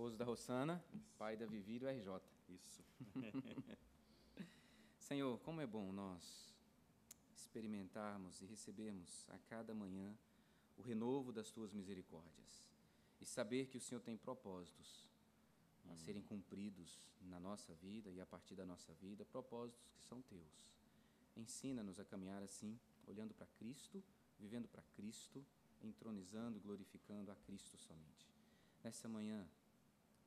esposo da Rossana, pai da Vivi e do RJ. Isso. Senhor, como é bom nós experimentarmos e recebermos a cada manhã o renovo das Tuas misericórdias e saber que o Senhor tem propósitos a serem cumpridos na nossa vida e a partir da nossa vida, propósitos que são Teus. Ensina-nos a caminhar assim, olhando para Cristo, vivendo para Cristo, entronizando e glorificando a Cristo somente. Nessa manhã,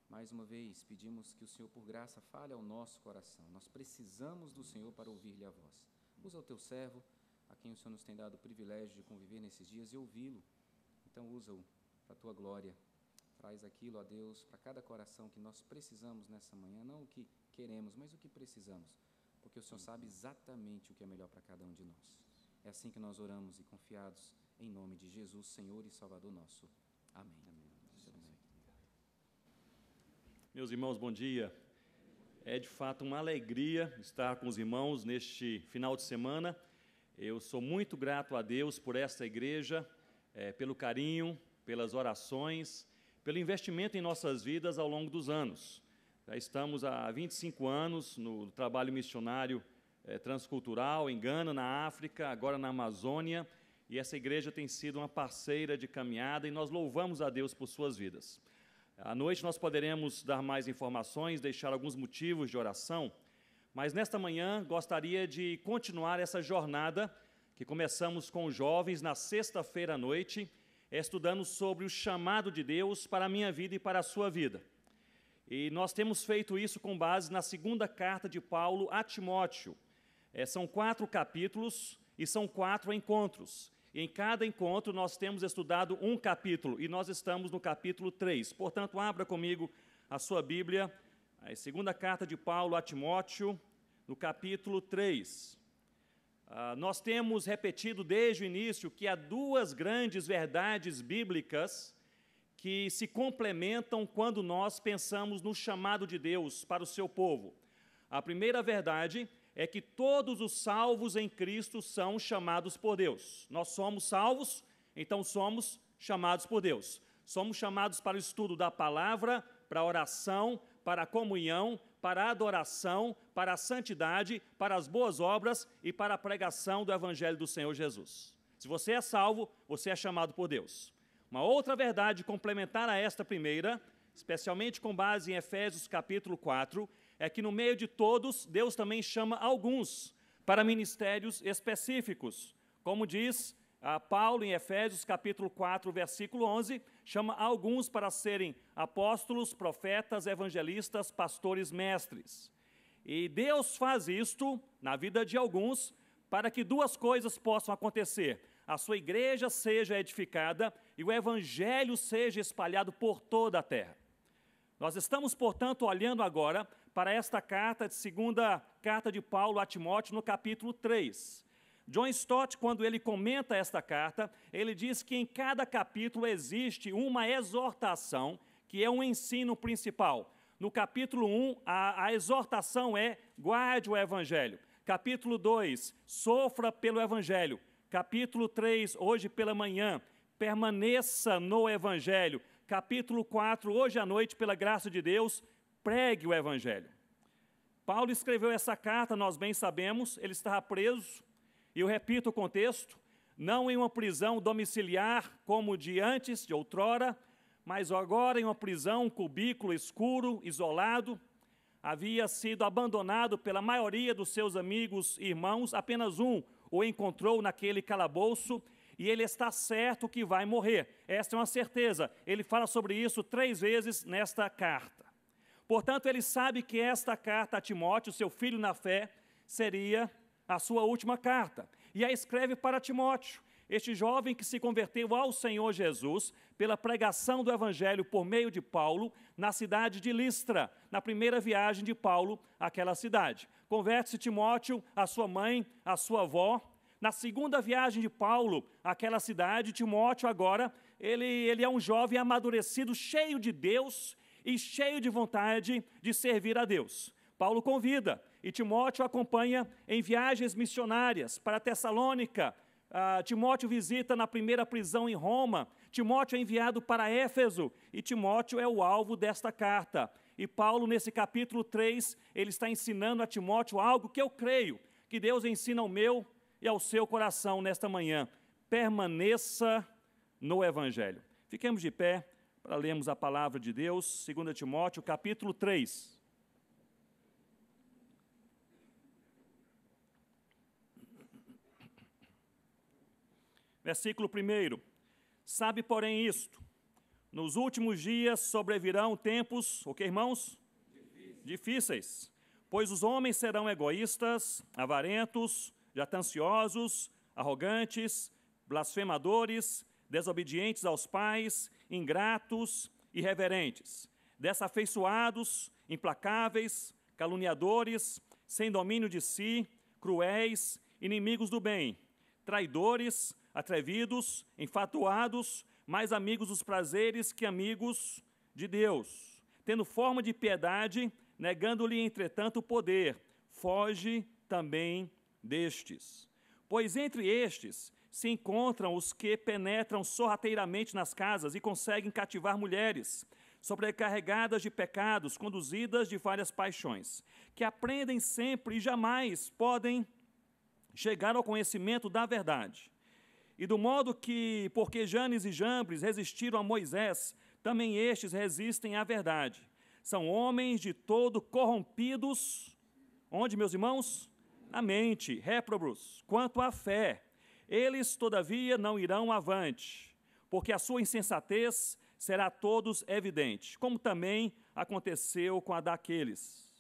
mais uma vez, pedimos que o Senhor, por graça, fale ao nosso coração. Nós precisamos do Senhor para ouvir-lhe a voz. Usa o Teu servo, a quem o Senhor nos tem dado o privilégio de conviver nesses dias e ouvi-lo. Então, usa-o para a Tua glória. Traz aquilo, ó Deus, para cada coração que nós precisamos nessa manhã, não o que queremos, mas o que precisamos, porque o Senhor sabe exatamente o que é melhor para cada um de nós. É assim que nós oramos e confiados em nome de Jesus, Senhor e Salvador nosso. Amém. Amém. Meus irmãos, bom dia. É de fato uma alegria estar com os irmãos neste final de semana. Eu sou muito grato a Deus por esta igreja, pelo carinho, pelas orações, pelo investimento em nossas vidas ao longo dos anos. Já estamos há 25 anos no trabalho missionário transcultural em Gana, na África, agora na Amazônia, e essa igreja tem sido uma parceira de caminhada e nós louvamos a Deus por suas vidas. À noite nós poderemos dar mais informações, deixar alguns motivos de oração, mas nesta manhã gostaria de continuar essa jornada que começamos com os jovens na sexta-feira à noite, estudando sobre o chamado de Deus para a minha vida e para a sua vida. E nós temos feito isso com base na segunda carta de Paulo a Timóteo. São 4 capítulos e são 4 encontros. Em cada encontro, nós temos estudado um capítulo, e nós estamos no capítulo 3. Portanto, abra comigo a sua Bíblia, a segunda carta de Paulo a Timóteo, no capítulo 3. Nós temos repetido desde o início que há 2 grandes verdades bíblicas que se complementam quando nós pensamos no chamado de Deus para o seu povo. A primeira verdade é que todos os salvos em Cristo são chamados por Deus. Nós somos salvos, então somos chamados por Deus. Somos chamados para o estudo da palavra, para a oração, para a comunhão, para a adoração, para a santidade, para as boas obras e para a pregação do Evangelho do Senhor Jesus. Se você é salvo, você é chamado por Deus. Uma outra verdade complementar a esta primeira, especialmente com base em Efésios capítulo 4, é que no meio de todos, Deus também chama alguns para ministérios específicos. Como diz Paulo em Efésios capítulo 4, versículo 11, chama alguns para serem apóstolos, profetas, evangelistas, pastores, mestres. E Deus faz isto na vida de alguns para que 2 coisas possam acontecer. A sua igreja seja edificada e o evangelho seja espalhado por toda a terra. Nós estamos, portanto, olhando agora para esta carta, segunda carta de Paulo a Timóteo, no capítulo 3. John Stott, quando ele comenta esta carta, ele diz que em cada capítulo existe uma exortação, que é um ensino principal. No capítulo 1, a exortação é: guarde o evangelho. Capítulo 2, sofra pelo evangelho. Capítulo 3, hoje pela manhã, permaneça no evangelho. Capítulo 4, hoje à noite, pela graça de Deus, pregue o evangelho. Paulo escreveu essa carta, nós bem sabemos, ele estava preso, e eu repito o contexto, não em uma prisão domiciliar como de antes, de outrora, mas agora em uma prisão, um cubículo escuro, isolado. Havia sido abandonado pela maioria dos seus amigos e irmãos, apenas um o encontrou naquele calabouço, e ele está certo que vai morrer. Esta é uma certeza. Ele fala sobre isso 3 vezes nesta carta. Portanto, ele sabe que esta carta a Timóteo, seu filho na fé, seria a sua última carta. E a escreve para Timóteo, este jovem que se converteu ao Senhor Jesus pela pregação do Evangelho por meio de Paulo, na cidade de Listra, na primeira viagem de Paulo àquela cidade. Converte-se Timóteo, a sua mãe, a sua avó. Na segunda viagem de Paulo àquela cidade, Timóteo agora, ele é um jovem amadurecido, cheio de Deus e cheio de vontade de servir a Deus. Paulo convida, e Timóteo acompanha em viagens missionárias para Tessalônica. Timóteo visita na primeira prisão em Roma. Timóteo é enviado para Éfeso, e Timóteo é o alvo desta carta. E Paulo, nesse capítulo 3, ele está ensinando a Timóteo algo que eu creio, que Deus ensina ao meu e ao seu coração nesta manhã. Permaneça no Evangelho. Fiquemos de pé para lermos a palavra de Deus, 2 Timóteo, capítulo 3. Versículo 1. Sabe, porém, isto: nos últimos dias sobrevirão tempos, o que, irmãos? Difíceis. Pois os homens serão egoístas, avarentos, jactanciosos, arrogantes, blasfemadores, desobedientes aos pais, ingratos, irreverentes, desafeiçoados, implacáveis, caluniadores, sem domínio de si, cruéis, inimigos do bem, traidores, atrevidos, enfatuados, mais amigos dos prazeres que amigos de Deus, tendo forma de piedade, negando-lhe, entretanto, o poder. Foge também destes. Pois entre estes se encontram os que penetram sorrateiramente nas casas e conseguem cativar mulheres, sobrecarregadas de pecados, conduzidas de várias paixões, que aprendem sempre e jamais podem chegar ao conhecimento da verdade. E do modo que, porque Janes e Jambres resistiram a Moisés, também estes resistem à verdade. São homens de todo corrompidos, onde, meus irmãos? Na mente, réprobos, quanto à fé. Eles, todavia, não irão avante, porque a sua insensatez será a todos evidente, como também aconteceu com a daqueles.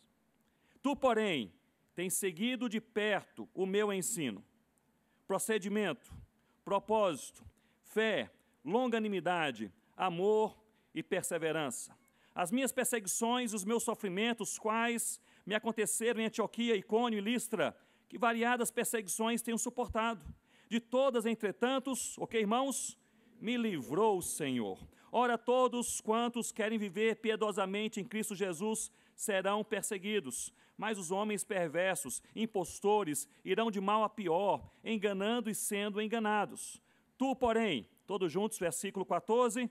Tu, porém, tens seguido de perto o meu ensino, procedimento, propósito, fé, longanimidade, amor e perseverança. As minhas perseguições, os meus sofrimentos, quais me aconteceram em Antioquia, Icônio e Listra, que variadas perseguições tenho suportado. De todas, entretanto, o que, irmãos? Me livrou o Senhor. Ora, todos quantos querem viver piedosamente em Cristo Jesus serão perseguidos, mas os homens perversos, impostores, irão de mal a pior, enganando e sendo enganados. Tu, porém, todos juntos, versículo 14,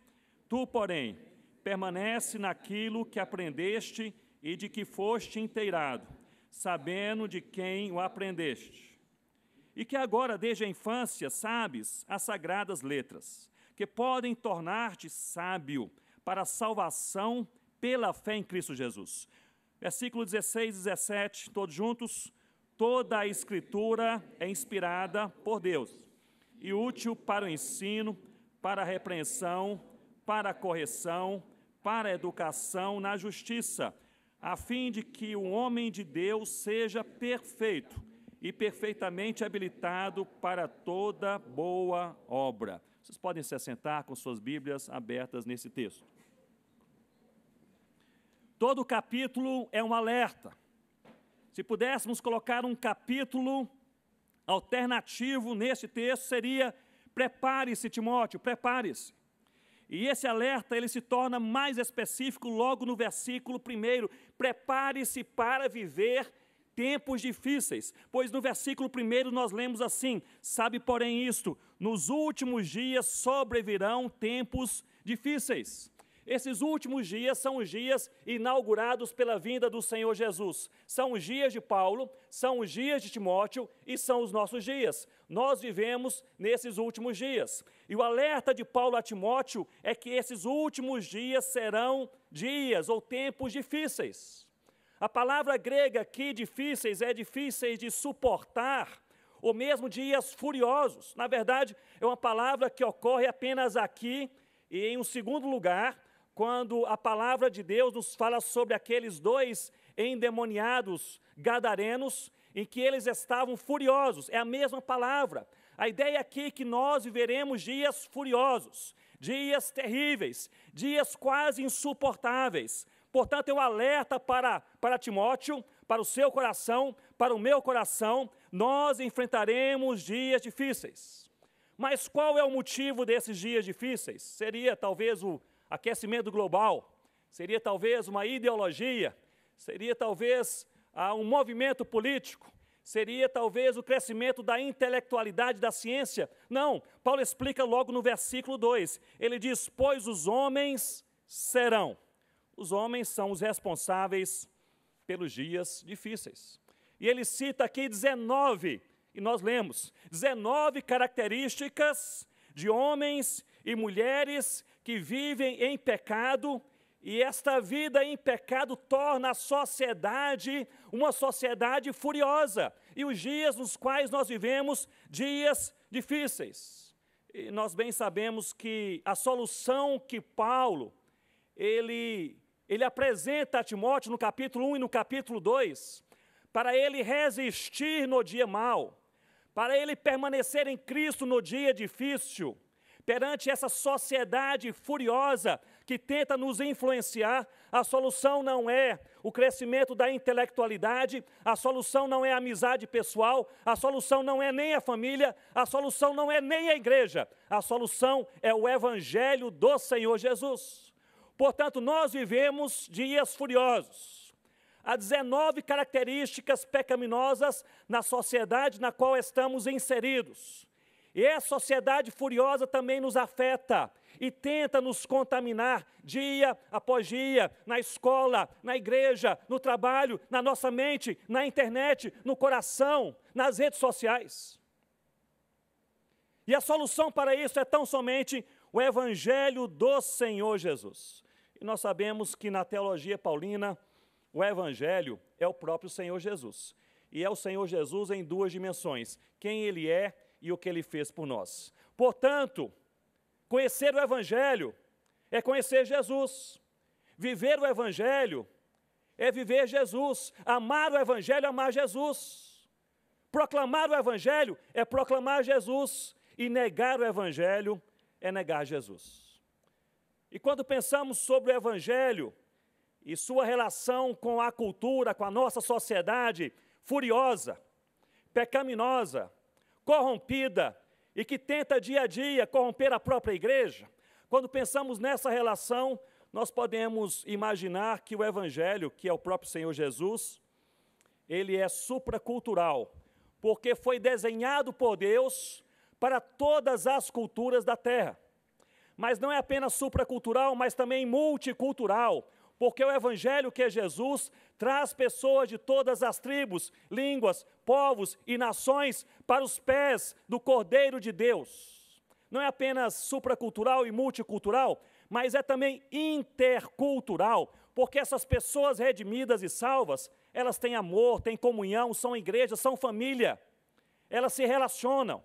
tu, porém, permanece naquilo que aprendeste e de que foste inteirado, sabendo de quem o aprendeste. E que agora, desde a infância, sabes as sagradas letras, que podem tornar-te sábio para a salvação pela fé em Cristo Jesus. Versículo 16 e 17, todos juntos. Toda a Escritura é inspirada por Deus e útil para o ensino, para a repreensão, para a correção, para a educação na justiça, a fim de que o homem de Deus seja perfeito e perfeitamente habilitado para toda boa obra. Vocês podem se assentar com suas Bíblias abertas nesse texto. Todo o capítulo é um alerta. Se pudéssemos colocar um capítulo alternativo neste texto, seria: prepare-se, Timóteo, prepare-se. E esse alerta, ele se torna mais específico logo no versículo 1. Prepare-se para viver tempos difíceis. Pois no versículo 1 nós lemos assim: sabe, porém, isto, nos últimos dias sobrevirão tempos difíceis. Esses últimos dias são os dias inaugurados pela vinda do Senhor Jesus. São os dias de Paulo, são os dias de Timóteo e são os nossos dias. Nós vivemos nesses últimos dias. E o alerta de Paulo a Timóteo é que esses últimos dias serão dias ou tempos difíceis. A palavra grega aqui, difíceis, é difíceis de suportar, ou mesmo dias furiosos. Na verdade, é uma palavra que ocorre apenas aqui e em um segundo lugar, quando a palavra de Deus nos fala sobre aqueles dois endemoniados gadarenos, em que eles estavam furiosos. É a mesma palavra. A ideia aqui é que nós viveremos dias furiosos, dias terríveis, dias quase insuportáveis. Portanto, é um alerta para Timóteo, para o seu coração, para o meu coração. Nós enfrentaremos dias difíceis. Mas qual é o motivo desses dias difíceis? Seria talvez o aquecimento global, seria talvez uma ideologia, seria talvez um movimento político, Seria talvez o crescimento da intelectualidade da ciência? Não, Paulo explica logo no versículo 2. Ele diz, pois os homens serão. Os homens são os responsáveis pelos dias difíceis. E ele cita aqui 19, e nós lemos, 19 características de homens e mulheres que vivem em pecado, e esta vida em pecado torna a sociedade uma sociedade furiosa. E os dias nos quais nós vivemos, dias difíceis. E nós bem sabemos que a solução que Paulo, ele apresenta a Timóteo no capítulo 1 e no capítulo 2, para ele resistir no dia mau, para ele permanecer em Cristo no dia difícil, perante essa sociedade furiosa que tenta nos influenciar, a solução não é o crescimento da intelectualidade, a solução não é a amizade pessoal, a solução não é nem a família, a solução não é nem a igreja, a solução é o Evangelho do Senhor Jesus. Portanto, nós vivemos dias furiosos. Há 19 características pecaminosas na sociedade na qual estamos inseridos. E a sociedade furiosa também nos afeta e tenta nos contaminar dia após dia, na escola, na igreja, no trabalho, na nossa mente, na internet, no coração, nas redes sociais. E a solução para isso é tão somente o Evangelho do Senhor Jesus. E nós sabemos que na teologia paulina, o Evangelho é o próprio Senhor Jesus. E é o Senhor Jesus em duas dimensões, quem Ele é e o que Ele fez por nós. Portanto, conhecer o Evangelho é conhecer Jesus. Viver o Evangelho é viver Jesus. Amar o Evangelho é amar Jesus. Proclamar o Evangelho é proclamar Jesus. E negar o Evangelho é negar Jesus. E quando pensamos sobre o Evangelho e sua relação com a cultura, com a nossa sociedade furiosa, pecaminosa, corrompida e que tenta dia a dia corromper a própria igreja, quando pensamos nessa relação, nós podemos imaginar que o Evangelho, que é o próprio Senhor Jesus, ele é supracultural, porque foi desenhado por Deus para todas as culturas da terra. Mas não é apenas supracultural, mas também multicultural, porque o Evangelho, que é Jesus, traz pessoas de todas as tribos, línguas, povos e nações para os pés do Cordeiro de Deus. Não é apenas supracultural e multicultural, mas é também intercultural, porque essas pessoas redimidas e salvas, elas têm amor, têm comunhão, são igreja, são família, elas se relacionam.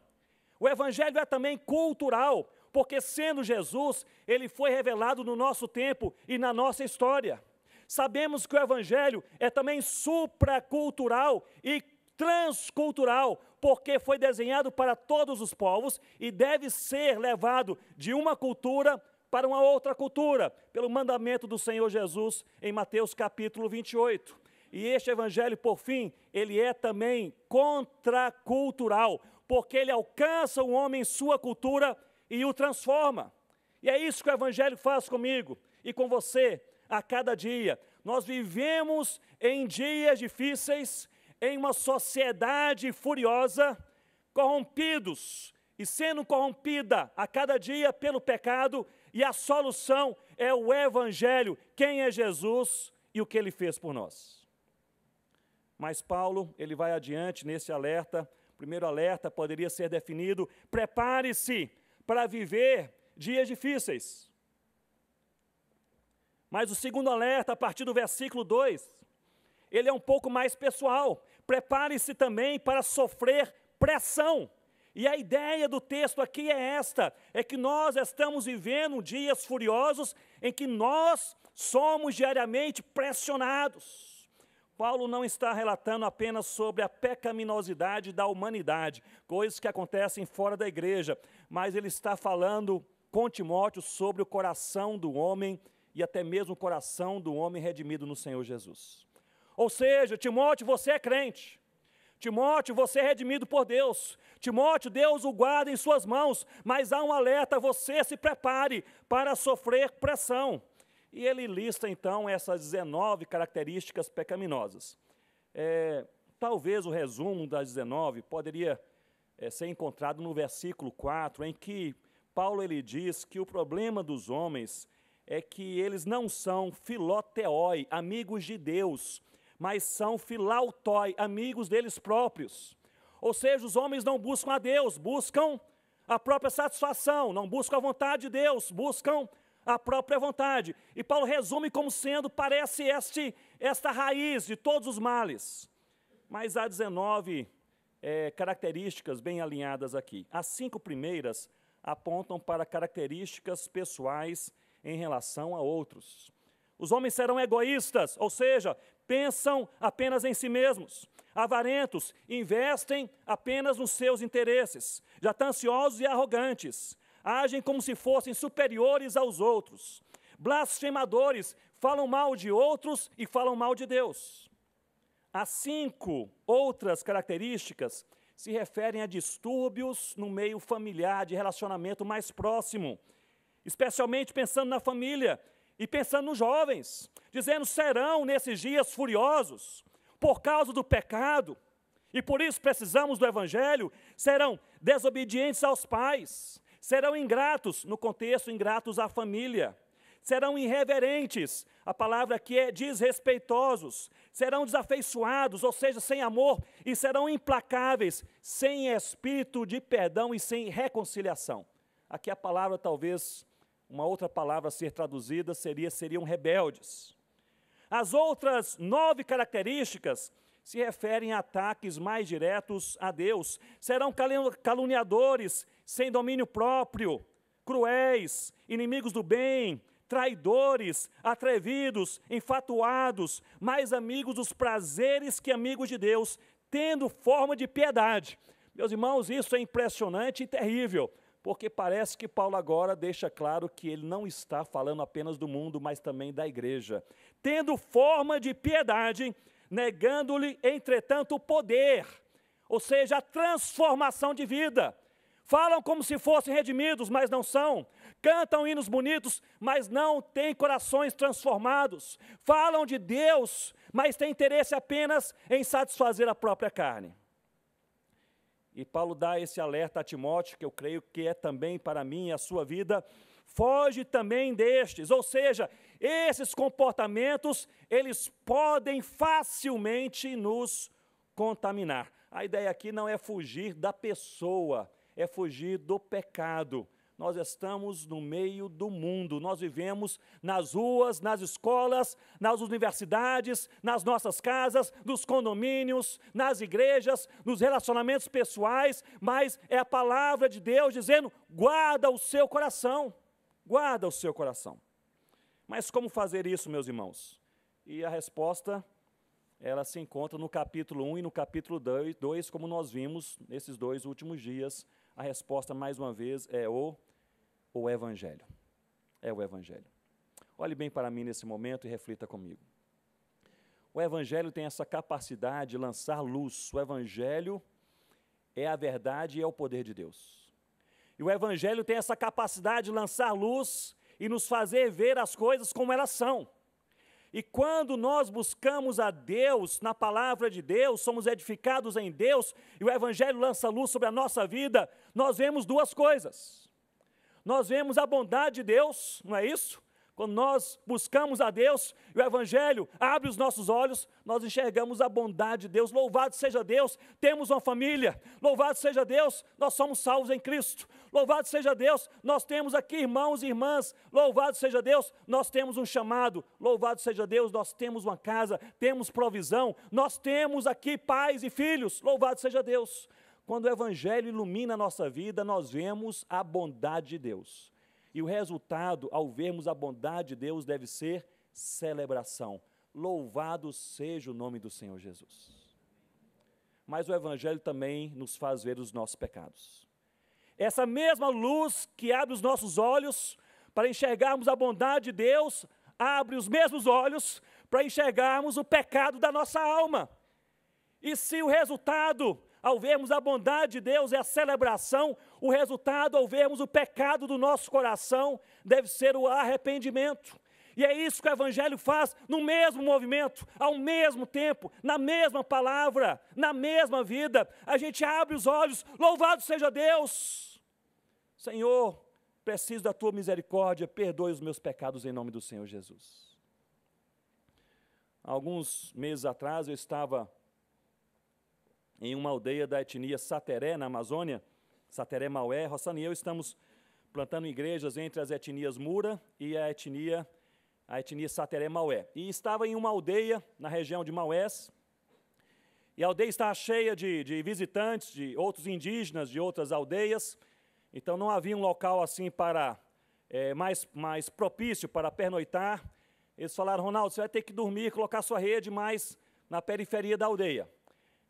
O Evangelho é também cultural, porque sendo Jesus, Ele foi revelado no nosso tempo e na nossa história. Sabemos que o Evangelho é também supracultural e transcultural, porque foi desenhado para todos os povos e deve ser levado de uma cultura para uma outra cultura, pelo mandamento do Senhor Jesus em Mateus capítulo 28. E este Evangelho, por fim, ele é também contracultural, porque ele alcança o homem em sua cultura e o transforma. E é isso que o Evangelho faz comigo e com você a cada dia. Nós vivemos em dias difíceis, em uma sociedade furiosa, corrompidos e sendo corrompida a cada dia pelo pecado, e a solução é o Evangelho, quem é Jesus e o que Ele fez por nós. Mas Paulo, ele vai adiante nesse alerta. O primeiro alerta poderia ser definido: prepare-se para viver dias difíceis. Mas o segundo alerta, a partir do versículo 2, ele é um pouco mais pessoal. Prepare-se também para sofrer pressão. E a ideia do texto aqui é esta, é que nós estamos vivendo dias furiosos em que nós somos diariamente pressionados. Paulo não está relatando apenas sobre a pecaminosidade da humanidade, coisas que acontecem fora da igreja, mas ele está falando com Timóteo sobre o coração do homem e até mesmo o coração do homem redimido no Senhor Jesus. Ou seja, Timóteo, você é crente. Timóteo, você é redimido por Deus. Timóteo, Deus o guarda em suas mãos, mas há um alerta: você se prepare para sofrer pressão. E ele lista então essas 19 características pecaminosas. Talvez o resumo das 19 poderia ser encontrado no versículo 4, em que Paulo ele diz que o problema dos homens é que eles não são filoteoi, amigos de Deus, mas são filautói, amigos deles próprios. Ou seja, os homens não buscam a Deus, buscam a própria satisfação, não buscam a vontade de Deus, buscam a própria vontade. E Paulo resume como sendo, parece, esta raiz de todos os males. Mas há 19 características bem alinhadas aqui. As 5 primeiras apontam para características pessoais em relação a outros. Os homens serão egoístas, ou seja, pensam apenas em si mesmos. Avarentos, investem apenas nos seus interesses. Jactanciosos e arrogantes, agem como se fossem superiores aos outros. Blasfemadores, falam mal de outros e falam mal de Deus. As 5 outras características se referem a distúrbios no meio familiar, de relacionamento mais próximo, especialmente pensando na família e pensando nos jovens, dizendo: serão nesses dias furiosos por causa do pecado, e por isso precisamos do Evangelho. Serão desobedientes aos pais, serão ingratos, no contexto, ingratos à família, serão irreverentes, a palavra aqui é desrespeitosos, serão desafeiçoados, ou seja, sem amor, e serão implacáveis, sem espírito de perdão e sem reconciliação. Aqui a palavra, talvez, uma outra palavra a ser traduzida seriam rebeldes. As outras 9 características se referem a ataques mais diretos a Deus. Serão caluniadores, sem domínio próprio, cruéis, inimigos do bem, traidores, atrevidos, enfatuados, mais amigos dos prazeres que amigos de Deus, tendo forma de piedade. Meus irmãos, isso é impressionante e terrível, porque parece que Paulo agora deixa claro que ele não está falando apenas do mundo, mas também da igreja. Tendo forma de piedade, negando-lhe, entretanto, o poder, ou seja, a transformação de vida. Falam como se fossem redimidos, mas não são. Cantam hinos bonitos, mas não têm corações transformados. Falam de Deus, mas têm interesse apenas em satisfazer a própria carne. E Paulo dá esse alerta a Timóteo, que eu creio que é também para mim e a sua vida: foge também destes, ou seja, esses comportamentos, eles podem facilmente nos contaminar. A ideia aqui não é fugir da pessoa, é fugir do pecado. Nós estamos no meio do mundo, nós vivemos nas ruas, nas escolas, nas universidades, nas nossas casas, nos condomínios, nas igrejas, nos relacionamentos pessoais, mas é a palavra de Deus dizendo: guarda o seu coração, guarda o seu coração. Mas como fazer isso, meus irmãos? E a resposta, ela se encontra no capítulo 1 e no capítulo 2, como nós vimos nesses 2 últimos dias. A resposta, mais uma vez, é o Evangelho. É o Evangelho. Olhe bem para mim nesse momento e reflita comigo. O Evangelho tem essa capacidade de lançar luz. O Evangelho é a verdade e é o poder de Deus. E o Evangelho tem essa capacidade de lançar luz e nos fazer ver as coisas como elas são. E quando nós buscamos a Deus, na palavra de Deus, somos edificados em Deus, e o Evangelho lança luz sobre a nossa vida, nós vemos 2 coisas. Nós vemos a bondade de Deus, não é isso? Quando nós buscamos a Deus, e o Evangelho abre os nossos olhos, nós enxergamos a bondade de Deus. Louvado seja Deus, temos uma família. Louvado seja Deus, nós somos salvos em Cristo. Louvado seja Deus, nós temos aqui irmãos e irmãs. Louvado seja Deus, nós temos um chamado. Louvado seja Deus, nós temos uma casa, temos provisão. Nós temos aqui pais e filhos. Louvado seja Deus. Quando o Evangelho ilumina a nossa vida, nós vemos a bondade de Deus. E o resultado, ao vermos a bondade de Deus, deve ser celebração. Louvado seja o nome do Senhor Jesus. Mas o Evangelho também nos faz ver os nossos pecados. Essa mesma luz que abre os nossos olhos para enxergarmos a bondade de Deus, abre os mesmos olhos para enxergarmos o pecado da nossa alma. E se o resultado, ao vermos a bondade de Deus, é a celebração, o resultado, ao vermos o pecado do nosso coração, deve ser o arrependimento. E é isso que o Evangelho faz no mesmo movimento, ao mesmo tempo, na mesma palavra, na mesma vida. A gente abre os olhos, louvado seja Deus. Senhor, preciso da tua misericórdia, perdoe os meus pecados em nome do Senhor Jesus. Alguns meses atrás eu estava em uma aldeia da etnia Sateré, na Amazônia, Sateré Maué. Rossana e eu estamos plantando igrejas entre as etnias Mura e a etnia Sateré Maué. E estava em uma aldeia na região de Maués, e a aldeia estava cheia de visitantes, de outros indígenas, de outras aldeias. Então não havia um local assim para mais propício para pernoitar. Eles falaram: Ronaldo, você vai ter que dormir, colocar sua rede mais na periferia da aldeia.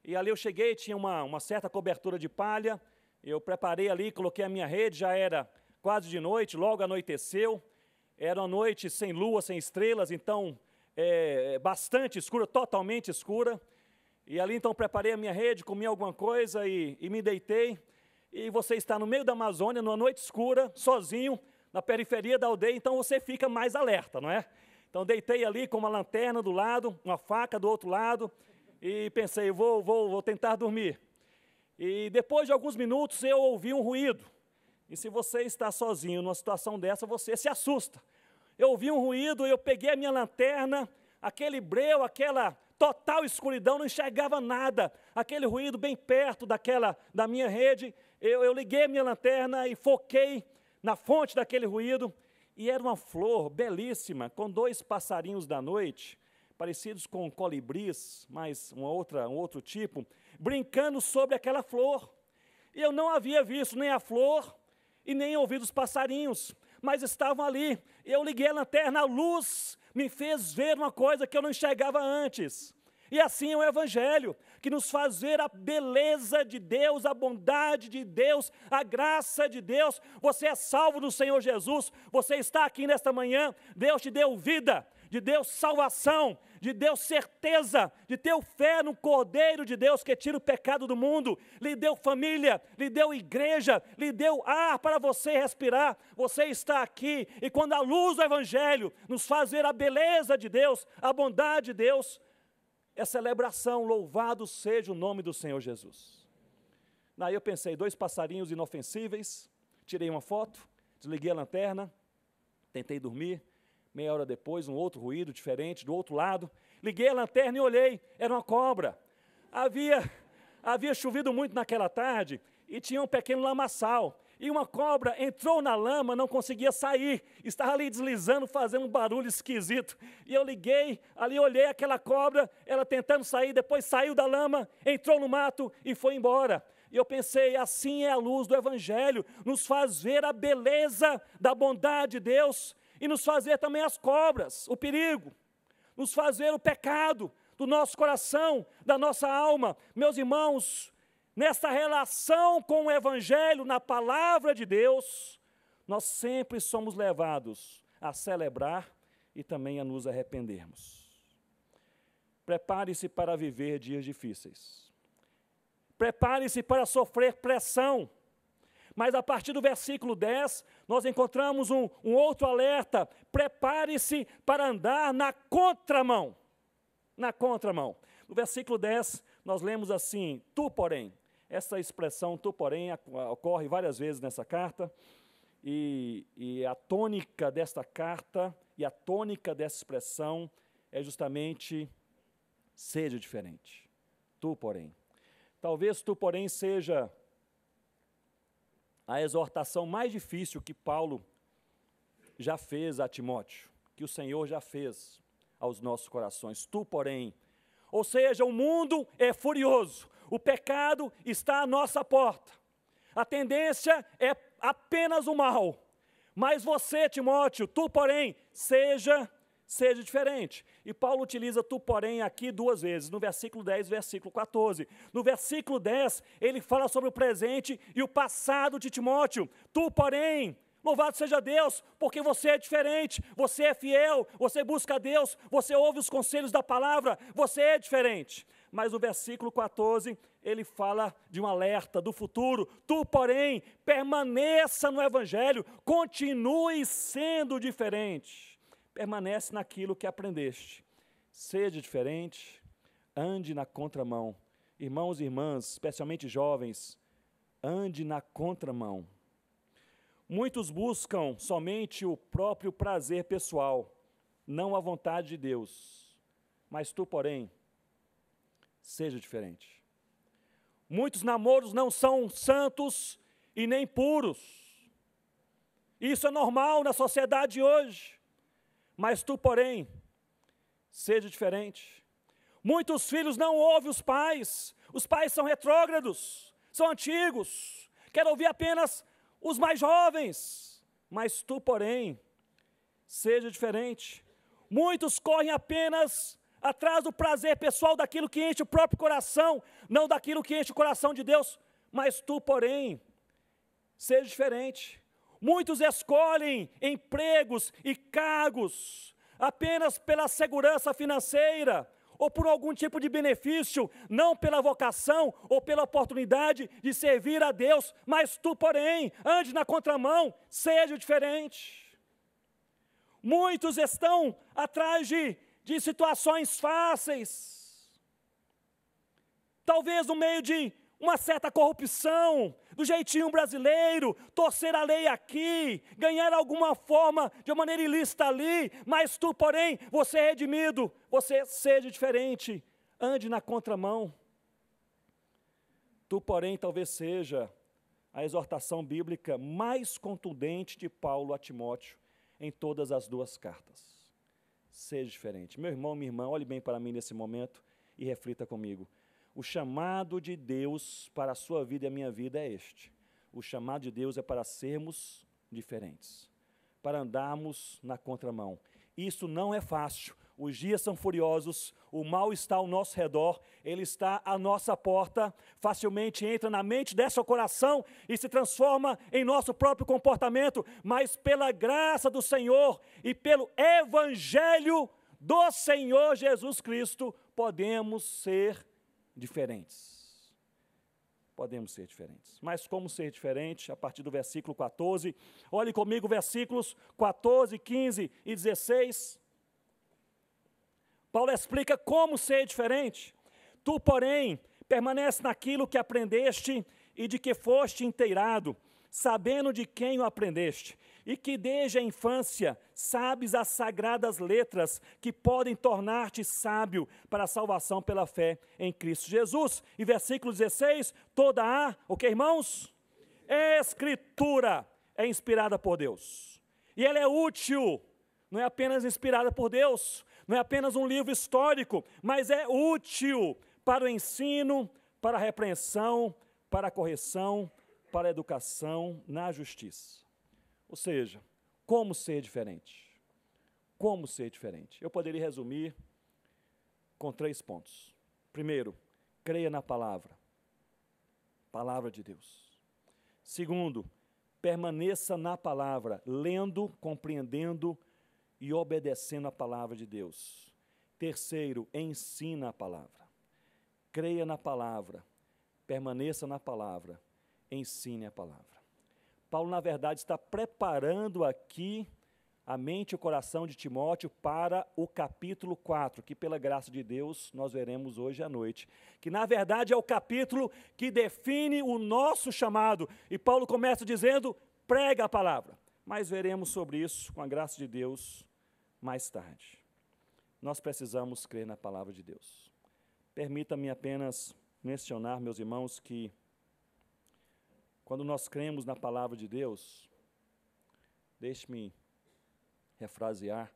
E ali eu cheguei, tinha uma certa cobertura de palha, eu preparei ali, coloquei a minha rede, já era quase de noite, logo anoiteceu. Era uma noite sem lua, sem estrelas, então bastante escura, totalmente escura. E ali então preparei a minha rede, comi alguma coisa e me deitei. E você está no meio da Amazônia, numa noite escura, sozinho, na periferia da aldeia, então você fica mais alerta, não é? Então deitei ali com uma lanterna do lado, uma faca do outro lado, e pensei, vou tentar dormir. E depois de alguns minutos eu ouvi um ruído. E se você está sozinho numa situação dessa, você se assusta. Eu ouvi um ruído, eu peguei a minha lanterna, aquele breu, aquela total escuridão, não enxergava nada. Aquele ruído bem perto da minha rede, eu liguei a minha lanterna e foquei na fonte daquele ruído. E era uma flor belíssima, com 2 passarinhos da noite, parecidos com colibris, mas um outro tipo, brincando sobre aquela flor. E eu não havia visto nem a flor e nem ouvido os passarinhos, mas estavam ali. Eu liguei a lanterna, a luz me fez ver uma coisa que eu não enxergava antes. E assim é o Evangelho, que nos faz ver a beleza de Deus, a bondade de Deus, a graça de Deus. Você é salvo do Senhor Jesus, você está aqui nesta manhã, Deus te deu vida, de Deus salvação, de Deus certeza, de ter fé no Cordeiro de Deus que tira o pecado do mundo, lhe deu família, lhe deu igreja, lhe deu ar para você respirar. Você está aqui e quando a luz do Evangelho nos faz ver a beleza de Deus, a bondade de Deus, é celebração, louvado seja o nome do Senhor Jesus. Daí eu pensei, 2 passarinhos inofensíveis, tirei uma foto, desliguei a lanterna, tentei dormir. Meia hora depois, um outro ruído diferente, do outro lado. Liguei a lanterna e olhei, era uma cobra. Havia chovido muito naquela tarde e tinha um pequeno lamaçal. E uma cobra entrou na lama, não conseguia sair. Estava ali deslizando, fazendo um barulho esquisito. E eu liguei, ali olhei aquela cobra, ela tentando sair, depois saiu da lama, entrou no mato e foi embora. E eu pensei, assim é a luz do Evangelho, nos faz ver a beleza da bondade de Deus, e nos fazer também as cobras, o perigo, nos fazer o pecado do nosso coração, da nossa alma. Meus irmãos, nessa relação com o Evangelho, na palavra de Deus, nós sempre somos levados a celebrar e também a nos arrependermos. Prepare-se para viver dias difíceis. Prepare-se para sofrer pressão. Mas a partir do versículo 10, nós encontramos um outro alerta. Prepare-se para andar na contramão. Na contramão. No versículo 10, nós lemos assim, tu, porém. Essa expressão, tu, porém, ocorre várias vezes nessa carta. E a tônica desta carta e a tônica dessa expressão é justamente, seja diferente. Tu, porém. Talvez tu, porém, seja a exortação mais difícil que Paulo já fez a Timóteo, que o Senhor já fez aos nossos corações. Tu, porém, ou seja, o mundo é furioso, o pecado está à nossa porta, a tendência é apenas o mal, mas você, Timóteo, tu, porém, seja diferente. E Paulo utiliza tu, porém, aqui 2 vezes, no versículo 10 e versículo 14. No versículo 10, ele fala sobre o presente e o passado de Timóteo. Tu, porém, louvado seja Deus, porque você é diferente, você é fiel, você busca Deus, você ouve os conselhos da palavra, você é diferente. Mas no versículo 14, ele fala de um alerta do futuro. Tu, porém, permaneça no Evangelho, continue sendo diferente. permanece naquilo que aprendeste. Seja diferente, ande na contramão. Irmãos e irmãs, especialmente jovens, ande na contramão. Muitos buscam somente o próprio prazer pessoal, não a vontade de Deus. Mas tu, porém, seja diferente. Muitos namoros não são santos e nem puros. Isso é normal na sociedade hoje. Mas tu, porém, seja diferente. Muitos filhos não ouvem os pais são retrógrados, são antigos, querem ouvir apenas os mais jovens, mas tu, porém, seja diferente. Muitos correm apenas atrás do prazer pessoal, daquilo que enche o próprio coração, não daquilo que enche o coração de Deus, mas tu, porém, seja diferente. Muitos escolhem empregos e cargos apenas pela segurança financeira, ou por algum tipo de benefício, não pela vocação ou pela oportunidade de servir a Deus, mas tu, porém, ande na contramão, seja diferente. Muitos estão atrás de situações fáceis, talvez no meio de uma certa corrupção, do jeitinho brasileiro, torcer a lei aqui, ganhar alguma forma, de uma maneira ilícita ali, mas tu, porém, você é redimido, você seja diferente, ande na contramão. Tu, porém, talvez seja a exortação bíblica mais contundente de Paulo a Timóteo em todas as duas cartas. Seja diferente. Meu irmão, minha irmã, olhe bem para mim nesse momento e reflita comigo. O chamado de Deus para a sua vida e a minha vida é este. O chamado de Deus é para sermos diferentes, para andarmos na contramão. Isso não é fácil. Os dias são furiosos, o mal está ao nosso redor, ele está à nossa porta, facilmente entra na mente, desce ao coração e se transforma em nosso próprio comportamento, mas pela graça do Senhor e pelo Evangelho do Senhor Jesus Cristo, podemos ser diferentes. Podemos ser diferentes. Mas como ser diferente? A partir do versículo 14. Olhe comigo versículos 14, 15 e 16. Paulo explica como ser diferente. Tu, porém, permanece naquilo que aprendeste e de que foste inteirado, sabendo de quem o aprendeste, e que desde a infância sabes as sagradas letras que podem tornar-te sábio para a salvação pela fé em Cristo Jesus. E versículo 16, toda o que, irmãos? Escritura é inspirada por Deus. E ela é útil, não é apenas inspirada por Deus, não é apenas um livro histórico, mas é útil para o ensino, para a repreensão, para a correção, para a educação na justiça. Ou seja, como ser diferente? Como ser diferente? Eu poderia resumir com 3 pontos. Primeiro, creia na palavra de Deus. Segundo, permaneça na palavra, lendo, compreendendo e obedecendo a palavra de Deus. Terceiro, ensina a palavra. Creia na palavra, permaneça na palavra, ensine a palavra. Paulo, na verdade, está preparando aqui a mente e o coração de Timóteo para o capítulo 4, que pela graça de Deus nós veremos hoje à noite, que na verdade é o capítulo que define o nosso chamado, e Paulo começa dizendo, prega a palavra, mas veremos sobre isso, com a graça de Deus, mais tarde. Nós precisamos crer na palavra de Deus. Permita-me apenas mencionar, meus irmãos, que quando nós cremos na palavra de Deus, deixe-me refrasear,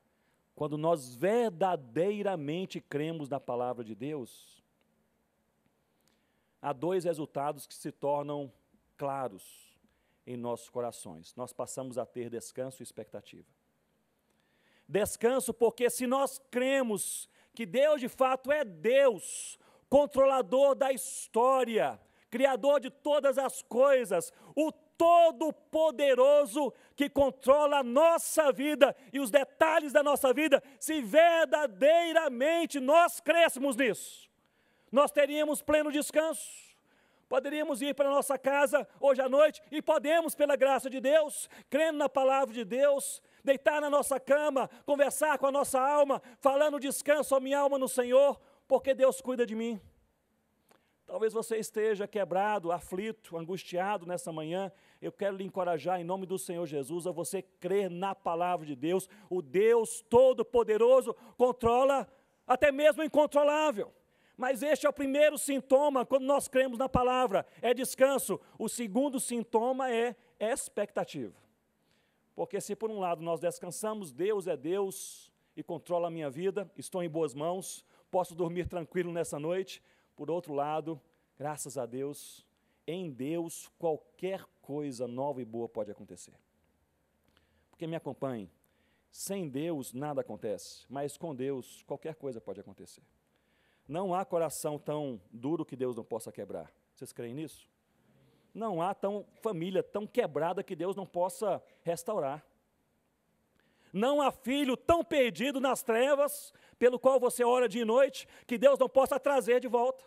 quando nós verdadeiramente cremos na palavra de Deus, há 2 resultados que se tornam claros em nossos corações. Nós passamos a ter descanso e expectativa. Descanso porque se nós cremos que Deus de fato é Deus, controlador da história, Criador de todas as coisas, o Todo-Poderoso que controla a nossa vida e os detalhes da nossa vida, se verdadeiramente nós crêssemos nisso, nós teríamos pleno descanso. Poderíamos ir para a nossa casa hoje à noite e podemos, pela graça de Deus, crendo na palavra de Deus, deitar na nossa cama, conversar com a nossa alma, falando descanso a minha alma no Senhor, porque Deus cuida de mim. Talvez você esteja quebrado, aflito, angustiado nessa manhã. Eu quero lhe encorajar em nome do Senhor Jesus a você crer na palavra de Deus. O Deus Todo-Poderoso controla até mesmo o incontrolável. Mas este é o primeiro sintoma quando nós cremos na palavra, é descanso. O segundo sintoma é expectativa. Porque se por um lado nós descansamos, Deus é Deus e controla a minha vida, estou em boas mãos, posso dormir tranquilo nessa noite. Por outro lado, graças a Deus, em Deus qualquer coisa nova e boa pode acontecer. Porque me acompanhe, sem Deus nada acontece, mas com Deus qualquer coisa pode acontecer. Não há coração tão duro que Deus não possa quebrar. Vocês creem nisso? Não há família tão quebrada que Deus não possa restaurar. Não há filho tão perdido nas trevas, pelo qual você ora dia e noite, que Deus não possa trazer de volta.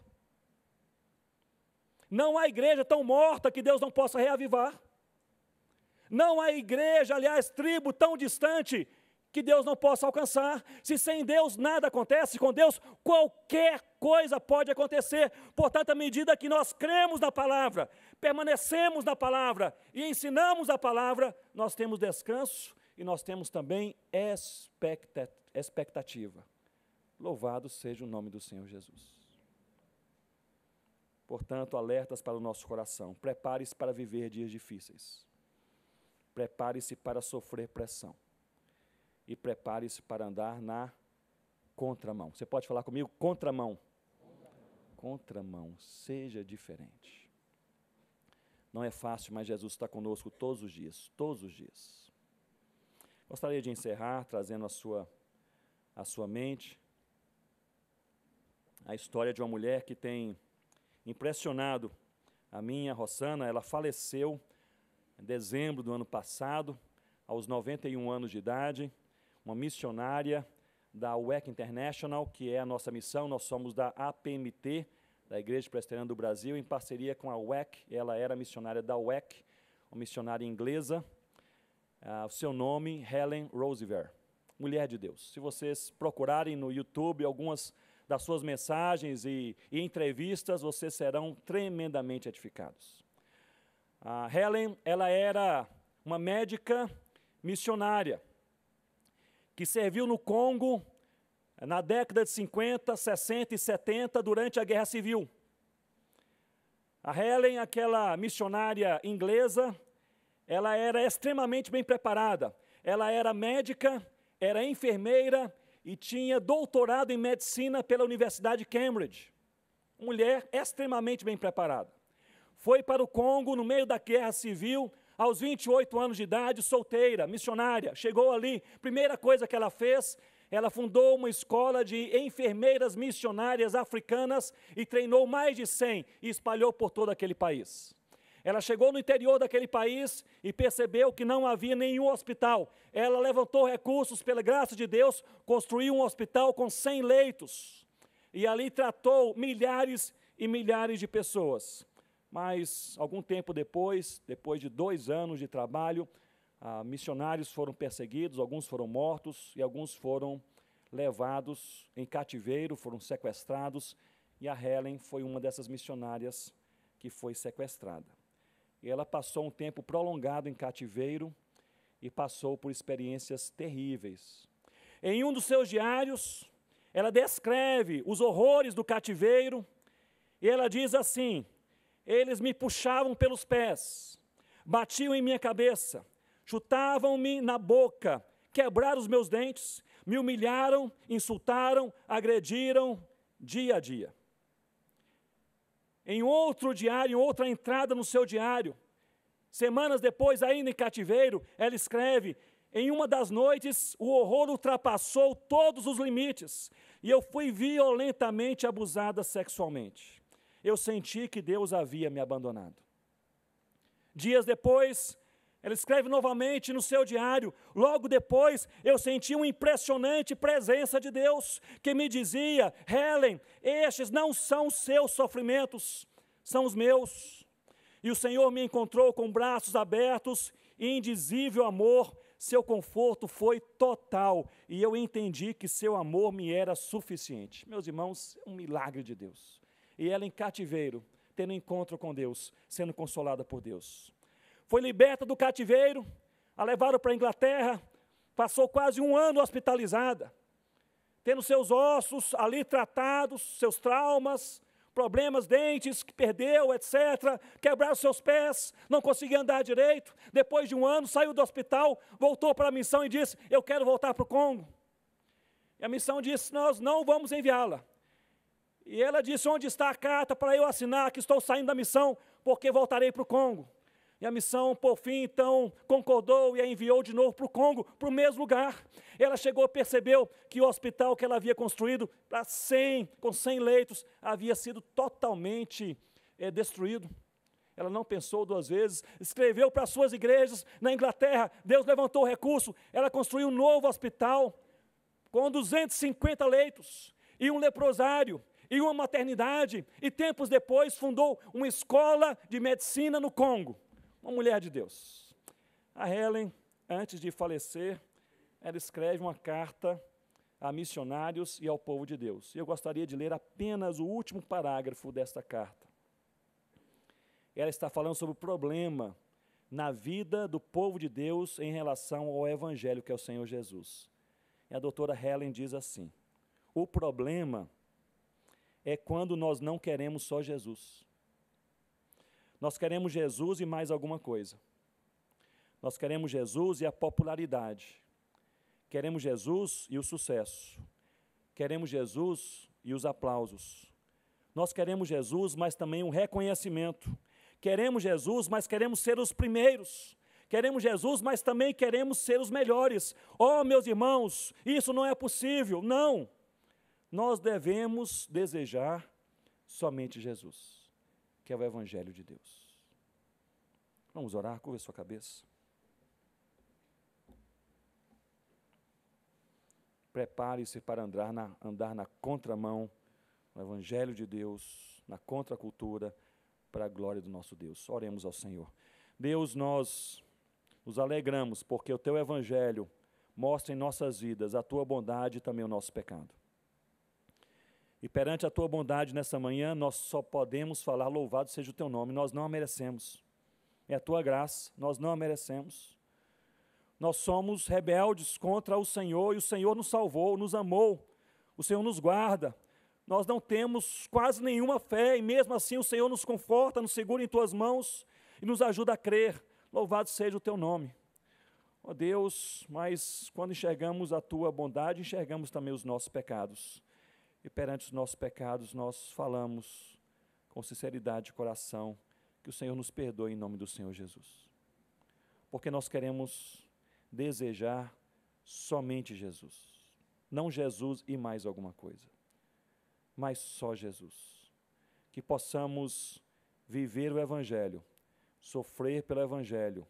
Não há igreja tão morta que Deus não possa reavivar. Não há igreja, aliás, tribo tão distante que Deus não possa alcançar. Se sem Deus nada acontece, com Deus qualquer coisa pode acontecer. Portanto, à medida que nós cremos na palavra, permanecemos na palavra e ensinamos a palavra, nós temos descanso e nós temos também expectativa. Louvado seja o nome do Senhor Jesus. Portanto, alertas para o nosso coração. Prepare-se para viver dias difíceis. Prepare-se para sofrer pressão. E prepare-se para andar na contramão. Você pode falar comigo? Contramão. Contramão. Seja diferente. Não é fácil, mas Jesus está conosco todos os dias. Todos os dias. Gostaria de encerrar trazendo à sua mente a história de uma mulher que tem impressionado a minha Rossana. Ela faleceu em dezembro do ano passado, aos 91 anos de idade, uma missionária da WEC International, que é a nossa missão. Nós somos da APMT, da Igreja Presbiteriana do Brasil, em parceria com a WEC. Ela era missionária da WEC, uma missionária inglesa. O seu nome, Helen Roosevelt, mulher de Deus. Se vocês procurarem no YouTube algumas das suas mensagens e entrevistas, vocês serão tremendamente edificados. A Helen, ela era uma médica missionária que serviu no Congo na década de 50, 60 e 70, durante a Guerra Civil. A Helen, aquela missionária inglesa, ela era extremamente bem preparada. Ela era médica, era enfermeira e tinha doutorado em medicina pela Universidade de Cambridge. Mulher extremamente bem preparada. Foi para o Congo no meio da Guerra Civil, aos 28 anos de idade, solteira, missionária. Chegou ali, primeira coisa que ela fez, ela fundou uma escola de enfermeiras missionárias africanas e treinou mais de 100 e espalhou por todo aquele país. Ela chegou no interior daquele país e percebeu que não havia nenhum hospital. Ela levantou recursos, pela graça de Deus, construiu um hospital com 100 leitos. E ali tratou milhares e milhares de pessoas. Mas, algum tempo depois de 2 anos de trabalho, missionários foram perseguidos, alguns foram mortos e alguns foram levados em cativeiro, foram sequestrados. E a Helen foi uma dessas missionárias que foi sequestrada. E ela passou um tempo prolongado em cativeiro e passou por experiências terríveis. Em um dos seus diários, ela descreve os horrores do cativeiro e ela diz assim: eles me puxavam pelos pés, batiam em minha cabeça, chutavam-me na boca, quebraram os meus dentes, me humilharam, insultaram, agrediram dia a dia. Em outro diário, em outra entrada no seu diário, semanas depois, ainda em cativeiro, ela escreve: em uma das noites, o horror ultrapassou todos os limites, e eu fui violentamente abusada sexualmente. Eu senti que Deus havia me abandonado. Dias depois, ela escreve novamente no seu diário: logo depois, eu senti uma impressionante presença de Deus, que me dizia: Helen, estes não são os seus sofrimentos, são os meus. E o Senhor me encontrou com braços abertos e indizível amor seu conforto foi total, e eu entendi que seu amor me era suficiente. Meus irmãos, é um milagre de Deus. E ela em cativeiro, tendo encontro com Deus, sendo consolada por Deus. Foi liberta do cativeiro, a levaram para a Inglaterra, passou quase 1 ano hospitalizada, tendo seus ossos ali tratados, seus traumas, problemas, dentes que perdeu, etc., quebraram seus pés, não conseguia andar direito. Depois de 1 ano, saiu do hospital, voltou para a missão e disse, eu quero voltar para o Congo. E a missão disse, nós não vamos enviá-la. E ela disse, onde está a carta para eu assinar que estou saindo da missão, porque voltarei para o Congo. E a missão, por fim, então, concordou e a enviou de novo para o Congo, para o mesmo lugar. Ela chegou, percebeu que o hospital que ela havia construído, com 100 leitos, havia sido totalmente destruído. Ela não pensou 2 vezes, escreveu para as suas igrejas na Inglaterra, Deus levantou o recurso, ela construiu um novo hospital, com 250 leitos, e um leprosário, e uma maternidade, e tempos depois fundou uma escola de medicina no Congo. Uma mulher de Deus. A Helen, antes de falecer, ela escreve uma carta a missionários e ao povo de Deus. Eu gostaria de ler apenas o último parágrafo desta carta. Ela está falando sobre o problema na vida do povo de Deus em relação ao Evangelho, que é o Senhor Jesus. E a doutora Helen diz assim, o problema é quando nós não queremos só Jesus. Nós queremos Jesus e mais alguma coisa. Nós queremos Jesus e a popularidade. Queremos Jesus e o sucesso. Queremos Jesus e os aplausos. Nós queremos Jesus, mas também um reconhecimento. Queremos Jesus, mas queremos ser os primeiros. Queremos Jesus, mas também queremos ser os melhores. Oh, meus irmãos, isso não é possível. Não. Nós devemos desejar somente Jesus, que é o Evangelho de Deus. Vamos orar, curva a sua cabeça. Prepare-se para andar na contramão do Evangelho de Deus, na contracultura, para a glória do nosso Deus. Oremos ao Senhor. Deus, nós nos alegramos, porque o Teu Evangelho mostra em nossas vidas a Tua bondade e também o nosso pecado. E perante a Tua bondade nessa manhã, nós só podemos falar, louvado seja o Teu nome, nós não a merecemos. É a Tua graça, nós não a merecemos. Nós somos rebeldes contra o Senhor, e o Senhor nos salvou, nos amou, o Senhor nos guarda. Nós não temos quase nenhuma fé, e mesmo assim o Senhor nos conforta, nos segura em Tuas mãos, e nos ajuda a crer. Louvado seja o Teu nome. Ó Deus, mas quando enxergamos a Tua bondade, enxergamos também os nossos pecados. E perante os nossos pecados, nós falamos com sinceridade de coração, que o Senhor nos perdoe em nome do Senhor Jesus. Porque nós queremos desejar somente Jesus. Não Jesus e mais alguma coisa, mas só Jesus. Que possamos viver o Evangelho, sofrer pelo Evangelho,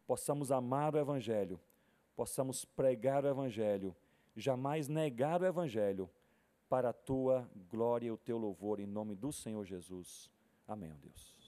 possamos amar o Evangelho, possamos pregar o Evangelho, jamais negar o Evangelho, para a Tua glória e o Teu louvor, em nome do Senhor Jesus. Amém, ó Deus.